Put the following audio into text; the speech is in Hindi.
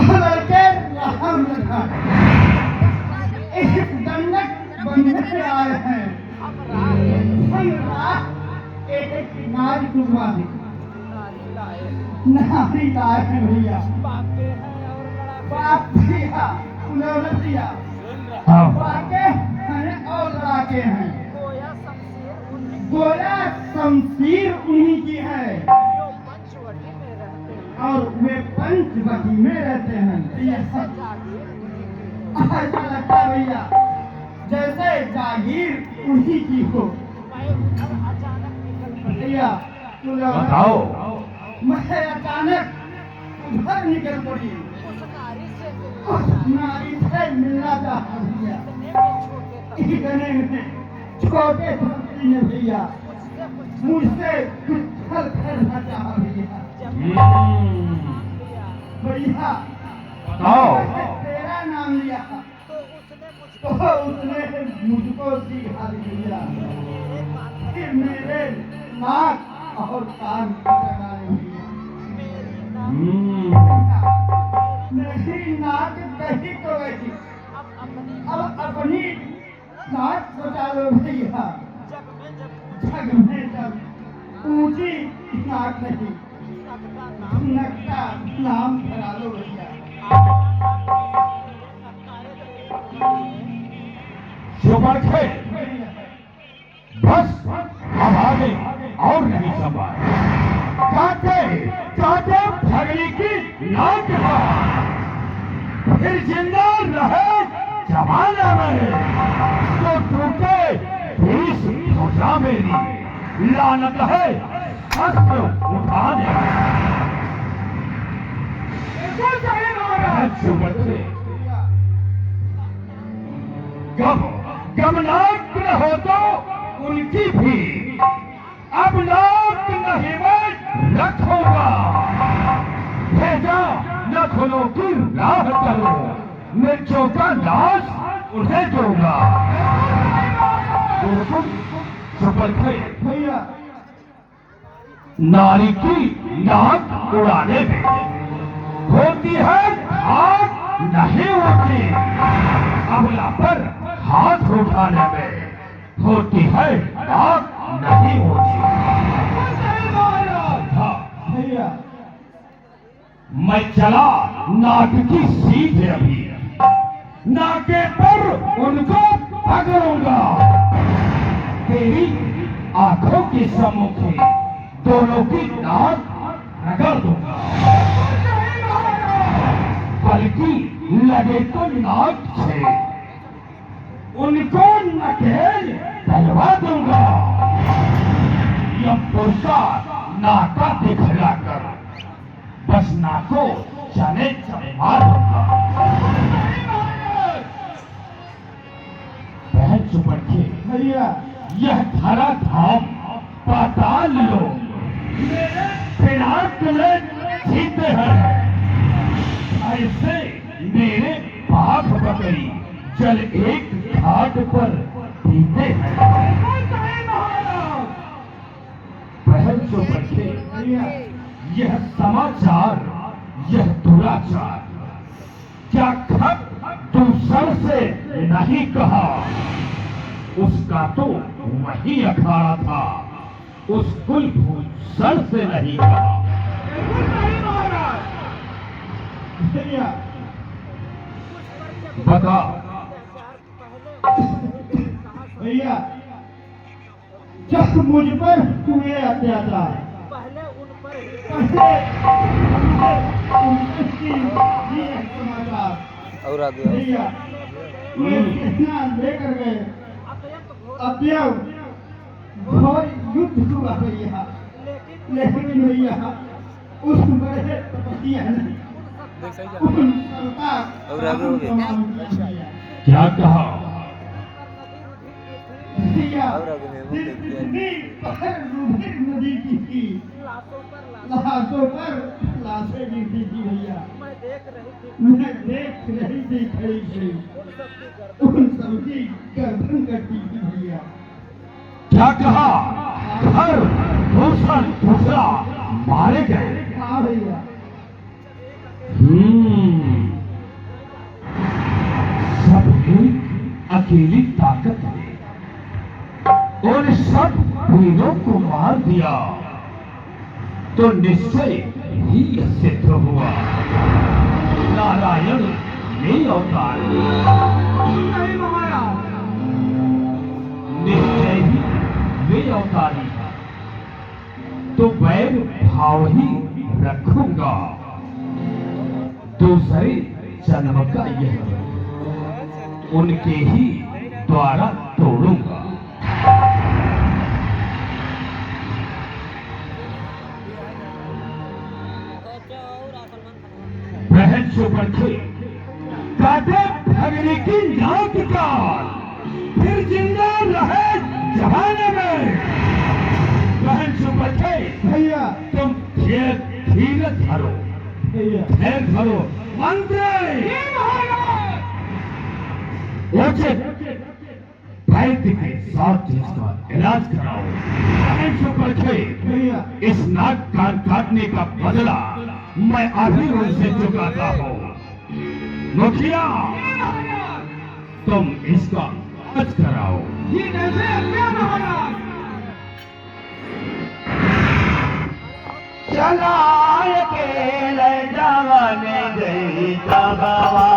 लड़के राम लखन इस दंडक बनने आए हैं। एक नारी डूबा दी नारी लाए हैं भैया। बाप दिया उन्होंने दिया बाके हैं और लड़ाके हैं। गोया शमशीर उन्हीं की है और वे पंचवटी में रहते हैं। ऐसा लगता है भैया जैसे जागीर उन्हीं की हो। भैया बताओ। मैं अचानक उधर निकल पड़ी। उस नारी से मिलना चाहा भैया। इतने में छोटे शमशीर ने भैया मुझसे कुछ छल करना चाहा भैया। भैया तेरा नाम लिया तो उसने मुझको दिखा दिया कि मेरे नाक और कान लगाए। मेरी नाक कहीं तो गई, अब अपनी नाक बचा लो भैया। जग में जब ऊंची नाक नहीं नक्का नाम भरा लो भैया। बस अब आगे और नहीं संभाल। काटे काटे फगली की नाक फिर जिंदा रहे जमाना में तो टूटे बीस भुजा मेरी लानत है अस्त्र उठाने। गम नाक न हो तो उनकी भी अब नाक नहीं मैं रखूंगा। भेजा न खुलों की राह करो मिर्चों का लाश उन्हें दूंगा। भैया नारी की नाक उड़ाने में होती है आग नहीं होती। अबला पर हाथ उठाने में होती है आग नहीं होती। भैया मैं चला नाक की सीध अभी नाके पर उनको पकड़ूंगा। तेरी आंखों के सम्मुखी दोनों की नाक रगड़ दूंगा। बल्कि लगे तो नाक से उनको नकेल डलवा दूंगा। यह पुरसा नाका दिखलाकर बस नाको चने चने मार दूंगा। बहन सुपरखे भैया यह धरा धाम पाताल लो मेरे पिनाक में जीते हैं। ऐसे मेरे बाघ बकरी चल एक घाट पर पीते हैं। बहन सुपरखे यह समाचार यह दुराचार क्या खप दूसर से नहीं कहा। उसका तो वही अखाड़ा था उस कुलभूषण से नहीं कहा। बता भैया जब मुझ पर हुए अत्याचार और आगे भैया लेकर गए अत्यव घोर युद्ध हुआ भैया। लेकिन भैया उस बड़े तपस्या ने और आगे हो गए क्या कहा। भैया और आगे में वो नदी की थी लाशों पर लाशें गिरती थी भैया। मैं देख रही थी खड़ी खड़ी उन सबकी गर्दन कटी थी भैया। क्या कहा हर दूसरा मारे गए। हाँ भैया। अकेली ताकत ने उन सब वीरों को मार दिया तो निश्चय ही सिद्ध हुआ नारायण ने अवतार नहीं महाराज। निश्चय ही वे अवतारी है तो वैर भाव ही रखूंगा दूसरे जन्म का यह उनके ही द्वारा तोड़ूंगा। बहन सुपरखे काटे भगनी की नाक काट फिर जिंदा रहे जमाने में। बहन सुपरखे भैया तुम धीरे धरो भैया धैर्य धरो मंत्री उचित वैद्य के साथ इसका इलाज कराओ। बहन सुपरखे भैया इस नाक कान काटने का बदला मैं अभी उनसे चुकाता हूँ। मुखिया तुम इसका इलाज कराओ। ये कैसे क्या महाराज। चलाए के ले जवाने जैसा बाबा